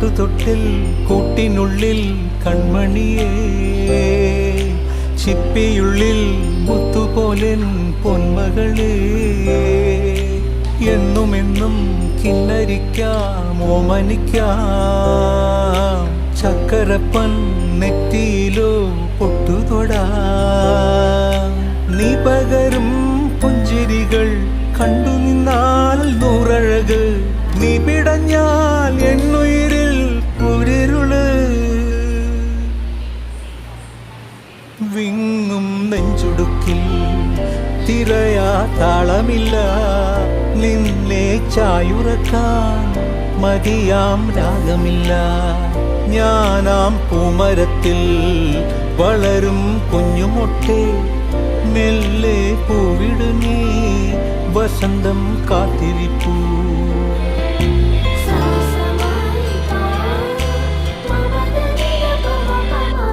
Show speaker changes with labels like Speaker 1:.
Speaker 1: പാട്ടുതൊട്ടിൽ കൂട്ടിനുള്ളിൽ കൺമണിയേ, ചിപ്പിയുള്ളിൽ മുത്തുപോലെൻ പൊന്മകളേ. എന്നുമെന്നും കിന്നരിക്കാം ഓമനിക്കാം, ചക്കരപ്പൻ നെറ്റിയിലോ പൊട്ടുതൊടാം. നീ പകരും പുഞ്ചിരികൾ കണ്ടു നിന്നാൽ നൂറഴക്, നീ പിടഞ്ഞാൽ എന്നുയിരിൽ കുരിരുള്. വിങ്ങും നെഞ്ചുടുക്കിൽ തിരയാ താളമില്ല, നിന്നെ ചായുറക്കാൻ മതിയാം രാഗമില്ല. ഞാനാം പൂമരത്തിൽ വളരും കുഞ്ഞുമൊട്ടെ, മെല്ലെ പൂവിടു നീ വസന്തം കാത്തിരി.